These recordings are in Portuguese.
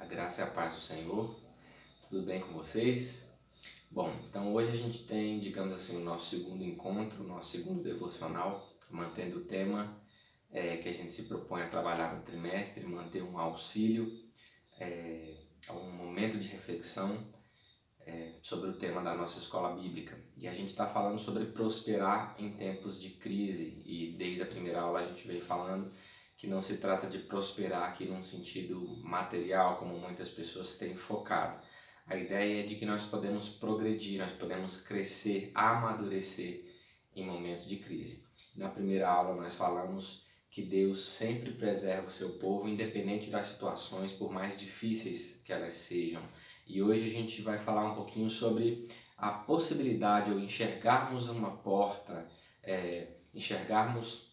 A graça e a paz do Senhor, tudo bem com vocês? Bom, então hoje a gente tem, digamos assim, o nosso segundo encontro, o nosso segundo devocional, mantendo o tema que a gente se propõe a trabalhar no trimestre, manter um auxílio, a um momento de reflexão sobre o tema da nossa escola bíblica. E a gente está falando sobre prosperar em tempos de crise, e desde a primeira aula a gente veio falando que não se trata de prosperar aqui num sentido material, como muitas pessoas têm focado. A ideia é de que nós podemos progredir, nós podemos crescer, amadurecer em momentos de crise. Na primeira aula nós falamos que Deus sempre preserva o seu povo, independente das situações, por mais difíceis que elas sejam. E hoje a gente vai falar um pouquinho sobre a possibilidade, ou enxergarmos uma porta, enxergarmos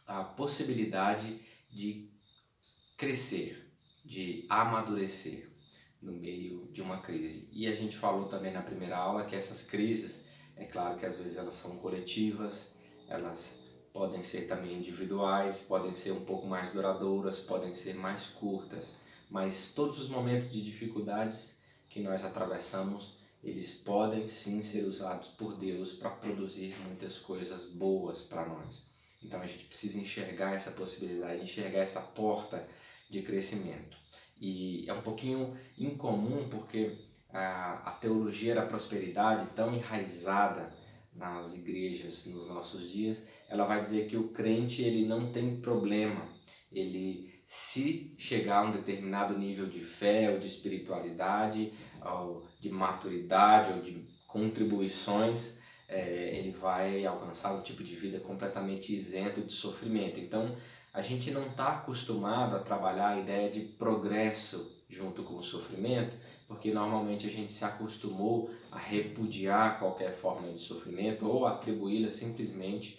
a possibilidade de crescer, de amadurecer no meio de uma crise. E a gente falou também na primeira aula que essas crises, é claro que às vezes elas são coletivas, elas podem ser também individuais, podem ser um pouco mais duradouras, podem ser mais curtas, mas todos os momentos de dificuldades que nós atravessamos, eles podem sim ser usados por Deus para produzir muitas coisas boas para nós. Então a gente precisa enxergar essa possibilidade, enxergar essa porta de crescimento. E é um pouquinho incomum porque a teologia da prosperidade, tão enraizada nas igrejas nos nossos dias, ela vai dizer que o crente ele não tem problema, ele se chegar a um determinado nível de fé ou de espiritualidade, ou de maturidade ou de contribuições, ele vai alcançar um tipo de vida completamente isento de sofrimento. Então, a gente não está acostumado a trabalhar a ideia de progresso junto com o sofrimento, porque normalmente a gente se acostumou a repudiar qualquer forma de sofrimento ou atribuí-la simplesmente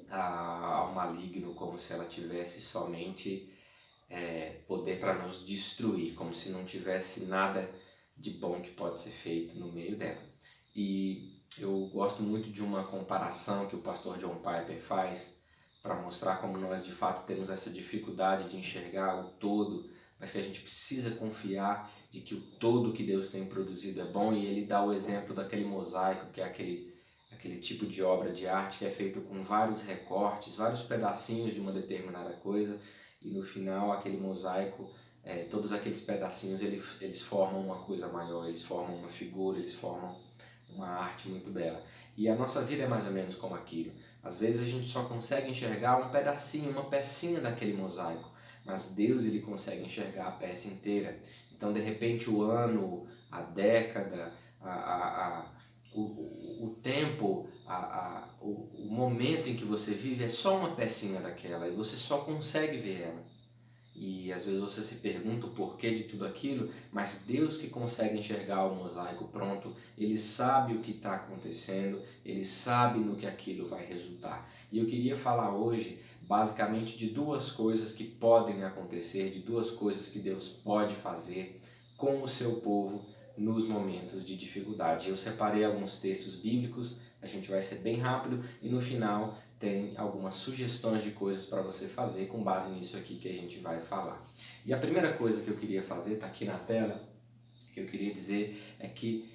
ao maligno, como se ela tivesse somente poder para nos destruir, como se não tivesse nada de bom que pode ser feito no meio dela. E eu gosto muito de uma comparação que o pastor John Piper faz para mostrar como nós de fato temos essa dificuldade de enxergar o todo, mas que a gente precisa confiar de que o todo que Deus tem produzido é bom. E ele dá o exemplo daquele mosaico, que é aquele tipo de obra de arte que é feito com vários recortes, vários pedacinhos de uma determinada coisa, e no final aquele mosaico, todos aqueles pedacinhos eles formam uma coisa maior, eles formam uma figura, eles formam uma arte muito bela. E a nossa vida é mais ou menos como aquilo. Às vezes a gente só consegue enxergar um pedacinho, uma pecinha daquele mosaico, mas Deus ele consegue enxergar a peça inteira. Então, de repente, o ano, a década, o tempo, o momento em que você vive é só uma pecinha daquela e você só consegue ver ela. E às vezes você se pergunta o porquê de tudo aquilo, mas Deus que consegue enxergar o mosaico pronto, Ele sabe o que está acontecendo, Ele sabe no que aquilo vai resultar. E eu queria falar hoje basicamente de duas coisas que podem acontecer, de duas coisas que Deus pode fazer com o seu povo nos momentos de dificuldade. Eu separei alguns textos bíblicos, a gente vai ser bem rápido e no final tem algumas sugestões de coisas para você fazer com base nisso aqui que a gente vai falar. E a primeira coisa que eu queria fazer, está aqui na tela, que eu queria dizer é que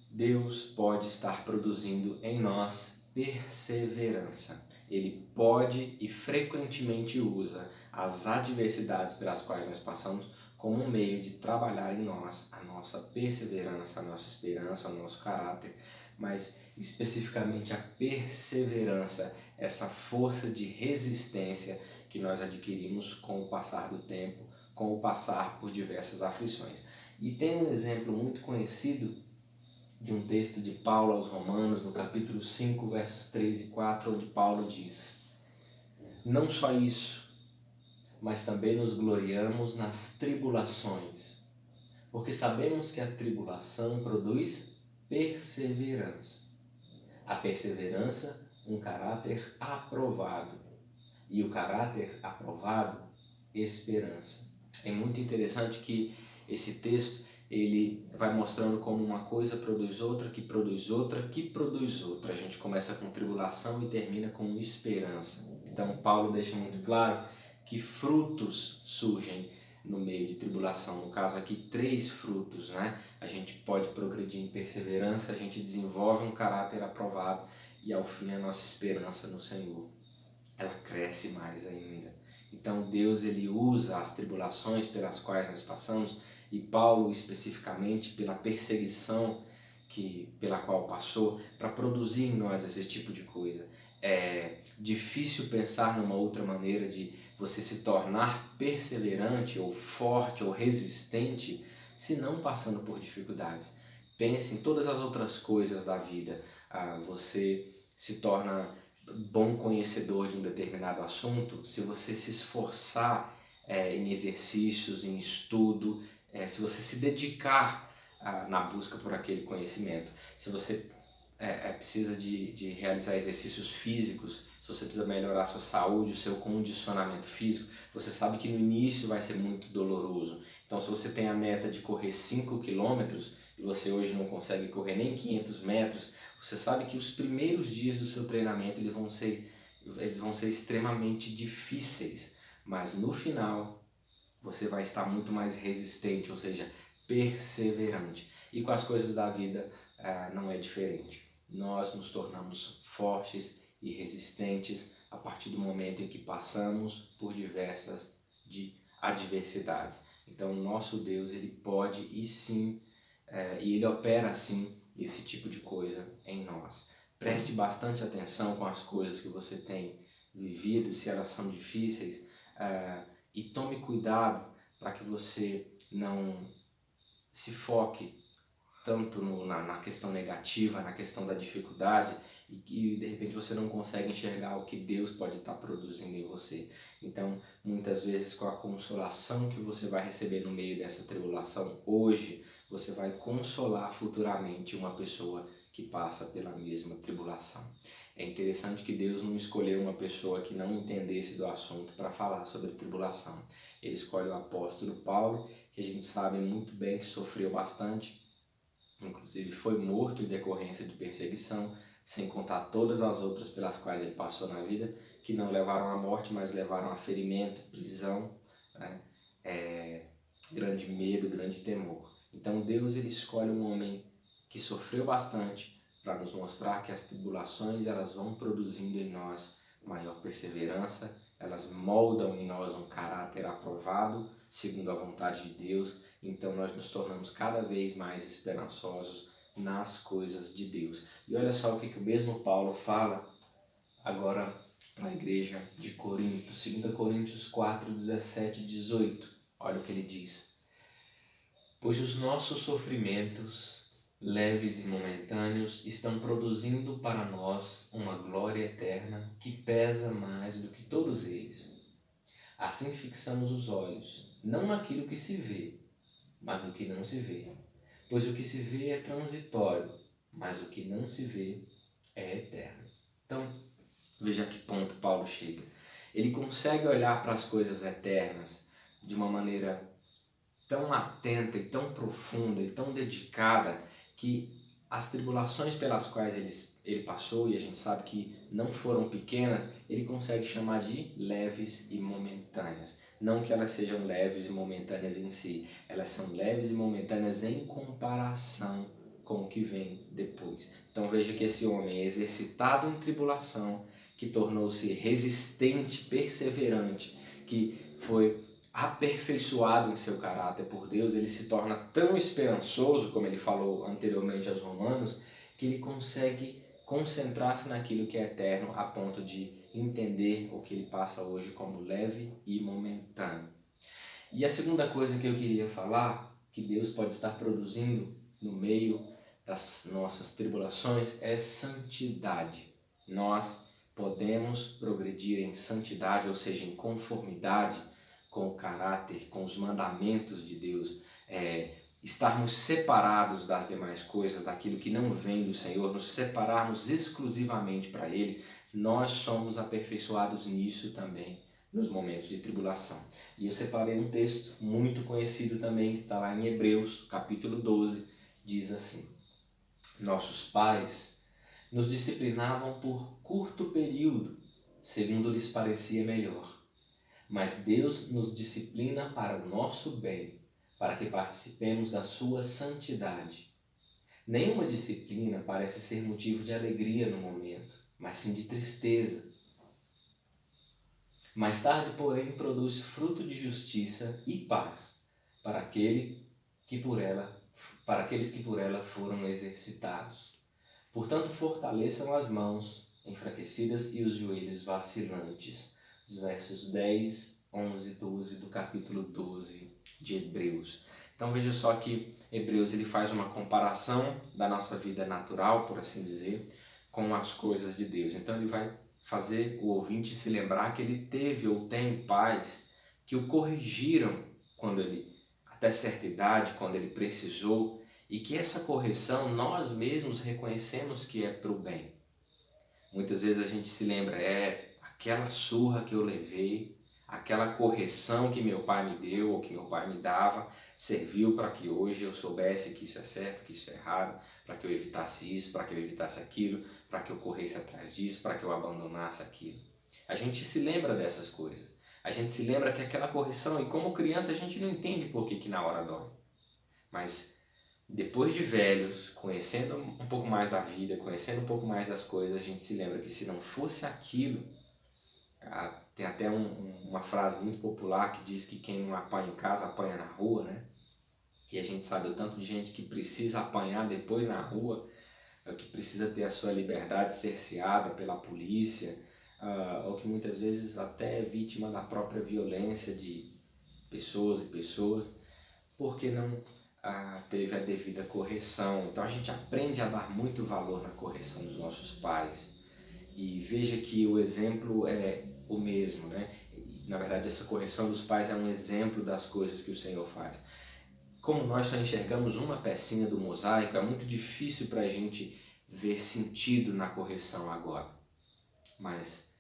Deus pode estar produzindo em nós perseverança. Ele pode e frequentemente usa as adversidades pelas quais nós passamos como um meio de trabalhar em nós a nossa perseverança, a nossa esperança, o nosso caráter, mas especificamente a perseverança, essa força de resistência que nós adquirimos com o passar do tempo, com o passar por diversas aflições. E tem um exemplo muito conhecido de um texto de Paulo aos Romanos, no capítulo 5, versos 3 e 4, onde Paulo diz: não só isso, mas também nos gloriamos nas tribulações, porque sabemos que a tribulação produz perseverança. A perseverança, um caráter aprovado. E o caráter aprovado, esperança. É muito interessante que esse texto ele vai mostrando como uma coisa produz outra, que produz outra, que produz outra. A gente começa com tribulação e termina com esperança. Então Paulo deixa muito claro que frutos surgem no meio de tribulação. No caso aqui, 3 frutos, né? A gente pode progredir em perseverança, a gente desenvolve um caráter aprovado e ao fim a nossa esperança no Senhor, ela cresce mais ainda. Então Deus ele usa as tribulações pelas quais nós passamos, e Paulo especificamente pela perseguição pela qual passou, para produzir em nós esse tipo de coisa. É difícil pensar numa outra maneira de você se tornar perseverante ou forte ou resistente se não passando por dificuldades. Pense em todas as outras coisas da vida. Você se torna bom conhecedor de um determinado assunto se você se esforçar em exercícios, em estudo, se você se dedicar na busca por aquele conhecimento. Se você precisa de realizar exercícios físicos, se você precisa melhorar a sua saúde, o seu condicionamento físico, você sabe que no início vai ser muito doloroso. Então, se você tem a meta de correr 5 quilômetros e você hoje não consegue correr nem 500 metros, você sabe que os primeiros dias do seu treinamento eles vão ser extremamente difíceis, mas no final você vai estar muito mais resistente, ou seja, perseverante. E com as coisas da vida não é diferente. Nós nos tornamos fortes e resistentes a partir do momento em que passamos por diversas adversidades. Então, o nosso Deus ele pode e sim, e ele opera sim esse tipo de coisa em nós. Preste bastante atenção com as coisas que você tem vivido, se elas são difíceis, e tome cuidado para que você não se foque tanto na questão negativa, na questão da dificuldade, e que de repente você não consegue enxergar o que Deus pode estar produzindo em você. Então, muitas vezes com a consolação que você vai receber no meio dessa tribulação hoje, você vai consolar futuramente uma pessoa que passa pela mesma tribulação. É interessante que Deus não escolheu uma pessoa que não entendesse do assunto para falar sobre tribulação. Ele escolhe o apóstolo Paulo, que a gente sabe muito bem que sofreu bastante, inclusive foi morto em decorrência de perseguição, sem contar todas as outras pelas quais ele passou na vida, que não levaram à morte, mas levaram a ferimento, prisão, né? Grande medo, grande temor. Então Deus ele escolhe um homem que sofreu bastante para nos mostrar que as tribulações elas vão produzindo em nós maior perseverança, elas moldam em nós um caráter aprovado segundo a vontade de Deus. Então nós nos tornamos cada vez mais esperançosos nas coisas de Deus. E olha só o que o mesmo Paulo fala agora para a igreja de Corinto, 2 Coríntios 4, 17 e 18. Olha o que ele diz: pois os nossos sofrimentos, leves e momentâneos, estão produzindo para nós uma glória eterna que pesa mais do que todos eles. Assim fixamos os olhos, não naquilo que se vê, mas no que não se vê. Pois o que se vê é transitório, mas o que não se vê é eterno. Então, veja a que ponto Paulo chega. Ele consegue olhar para as coisas eternas de uma maneira tão atenta e tão profunda e tão dedicada que as tribulações pelas quais ele passou, e a gente sabe que não foram pequenas, ele consegue chamar de leves e momentâneas. Não que elas sejam leves e momentâneas em si, elas são leves e momentâneas em comparação com o que vem depois. Então veja que esse homem é exercitado em tribulação, que tornou-se resistente, perseverante, que foi aperfeiçoado em seu caráter por Deus, ele se torna tão esperançoso, como ele falou anteriormente aos romanos, que ele consegue concentrar-se naquilo que é eterno a ponto de entender o que ele passa hoje como leve e momentâneo. E a segunda coisa que eu queria falar, que Deus pode estar produzindo no meio das nossas tribulações, é santidade. Nós podemos progredir em santidade, ou seja, em conformidade com o caráter, com os mandamentos de Deus, estarmos separados das demais coisas, daquilo que não vem do Senhor, nos separarmos exclusivamente para Ele, nós somos aperfeiçoados nisso também, nos momentos de tribulação. E eu separei um texto muito conhecido também, que está lá em Hebreus, capítulo 12, diz assim: nossos pais nos disciplinavam por curto período, segundo lhes parecia melhor. mas Deus nos disciplina para o nosso bem, para que participemos da sua santidade. Nenhuma disciplina parece ser motivo de alegria no momento, mas sim de tristeza. Mais tarde, porém, produz fruto de justiça e paz para aqueles que por ela foram exercitados. Portanto, fortaleçam as mãos enfraquecidas e os joelhos vacilantes. Os versos 10, 11 e 12 do capítulo 12 de Hebreus. Então veja só que Hebreus ele faz uma comparação da nossa vida natural, por assim dizer, com as coisas de Deus. Então ele vai fazer o ouvinte se lembrar que ele teve ou tem pais que o corrigiram quando ele, até certa idade, quando ele precisou, e que essa correção nós mesmos reconhecemos que é para o bem. Muitas vezes a gente se lembra, aquela surra que eu levei, aquela correção que meu pai me deu ou que meu pai me dava, serviu para que hoje eu soubesse que isso é certo, que isso é errado, para que eu evitasse isso, para que eu evitasse aquilo, para que eu corresse atrás disso, para que eu abandonasse aquilo. A gente se lembra dessas coisas. A gente se lembra que aquela correção, e como criança a gente não entende por que na hora dói. Mas depois de velhos, conhecendo um pouco mais da vida, conhecendo um pouco mais das coisas, a gente se lembra que se não fosse aquilo, tem até uma frase muito popular que diz que quem não apanha em casa, apanha na rua, né? E a gente sabe o tanto de gente que precisa apanhar depois na rua, que precisa ter a sua liberdade cerceada pela polícia, ou que muitas vezes até é vítima da própria violência de pessoas e pessoas, porque não teve a devida correção. Então a gente aprende a dar muito valor na correção dos nossos pais. E veja que o exemplo é o mesmo, né? Na verdade, essa correção dos pais é um exemplo das coisas que o Senhor faz. Como nós só enxergamos uma pecinha do mosaico, é muito difícil para a gente ver sentido na correção agora. Mas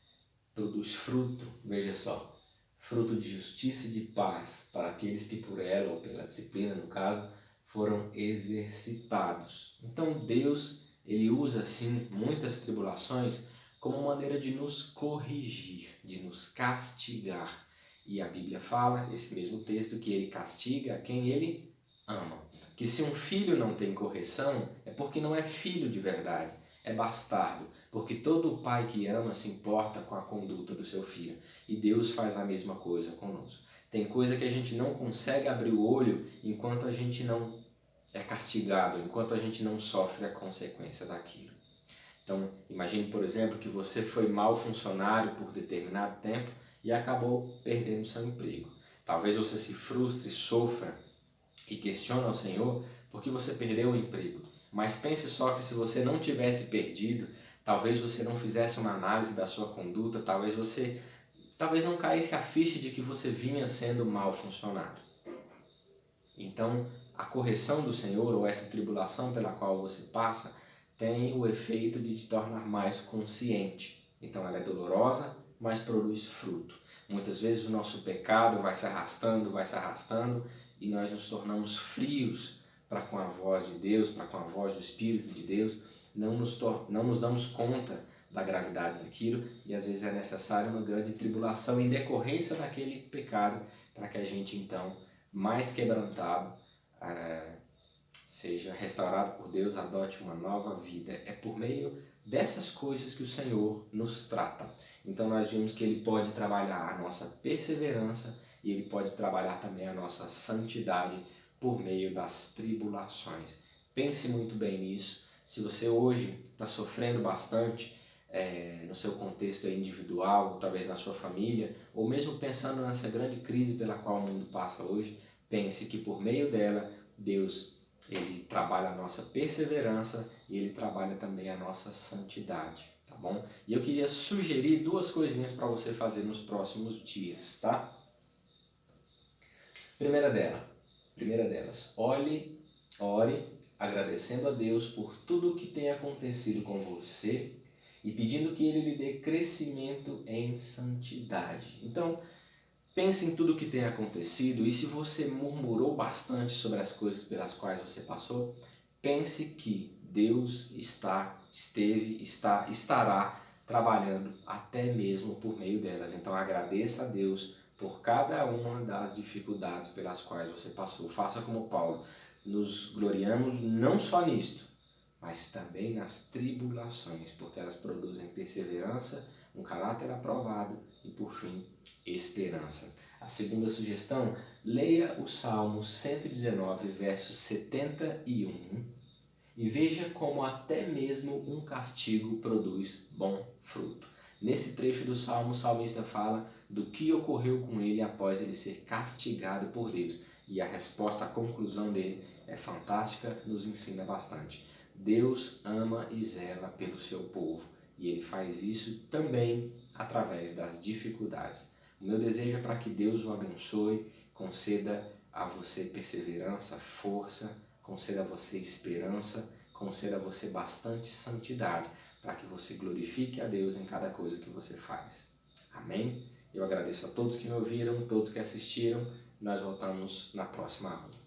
produz fruto, veja só, fruto de justiça e de paz para aqueles que por ela, ou pela disciplina no caso, foram exercitados. Então Deus, ele usa assim muitas tribulações como maneira de nos corrigir, de nos castigar. E a Bíblia fala, esse mesmo texto, que ele castiga quem ele ama. Que se um filho não tem correção, é porque não é filho de verdade, é bastardo. Porque todo pai que ama se importa com a conduta do seu filho. E Deus faz a mesma coisa conosco. Tem coisa que a gente não consegue abrir o olho enquanto a gente não é castigado, enquanto a gente não sofre a consequência daquilo. Então, imagine, por exemplo, que você foi mau funcionário por determinado tempo e acabou perdendo seu emprego. Talvez você se frustre, sofra e questione ao Senhor porque você perdeu o emprego. Mas pense só que se você não tivesse perdido, talvez você não fizesse uma análise da sua conduta, talvez não caísse a ficha de que você vinha sendo mau funcionário. Então, a correção do Senhor, ou essa tribulação pela qual você passa, tem o efeito de te tornar mais consciente. Então ela é dolorosa, mas produz fruto. Muitas vezes o nosso pecado vai se arrastando e nós nos tornamos frios para com a voz de Deus, para com a voz do Espírito de Deus. Não nos damos conta da gravidade daquilo e às vezes é necessário uma grande tribulação em decorrência daquele pecado para que a gente então, mais quebrantado, seja restaurado por Deus, adote uma nova vida. É por meio dessas coisas que o Senhor nos trata. Então nós vimos que Ele pode trabalhar a nossa perseverança e Ele pode trabalhar também a nossa santidade por meio das tribulações. Pense muito bem nisso. Se você hoje está sofrendo bastante no seu contexto individual, ou talvez na sua família, ou mesmo pensando nessa grande crise pela qual o mundo passa hoje, pense que por meio dela, Deus ele trabalha a nossa perseverança e Ele trabalha também a nossa santidade, tá bom? E eu queria sugerir duas coisinhas para você fazer nos próximos dias, tá? Primeira delas, ore agradecendo a Deus por tudo o que tem acontecido com você e pedindo que Ele lhe dê crescimento em santidade. Então, pense em tudo o que tem acontecido e se você murmurou bastante sobre as coisas pelas quais você passou, pense que Deus estará trabalhando até mesmo por meio delas. Então agradeça a Deus por cada uma das dificuldades pelas quais você passou. Faça como Paulo. Nos gloriamos não só nisto, mas também nas tribulações, porque elas produzem perseverança, um caráter aprovado e, por fim, esperança. A segunda sugestão, leia o Salmo 119, versos 71, e veja como até mesmo um castigo produz bom fruto. Nesse trecho do Salmo, o salmista fala do que ocorreu com ele após ele ser castigado por Deus. E a resposta, a conclusão dele é fantástica, nos ensina bastante. Deus ama e zela pelo seu povo, e ele faz isso também através das dificuldades. O meu desejo é para que Deus o abençoe, conceda a você perseverança, força, conceda a você esperança, conceda a você bastante santidade, para que você glorifique a Deus em cada coisa que você faz. Amém? Eu agradeço a todos que me ouviram, todos que assistiram. Nós voltamos na próxima aula.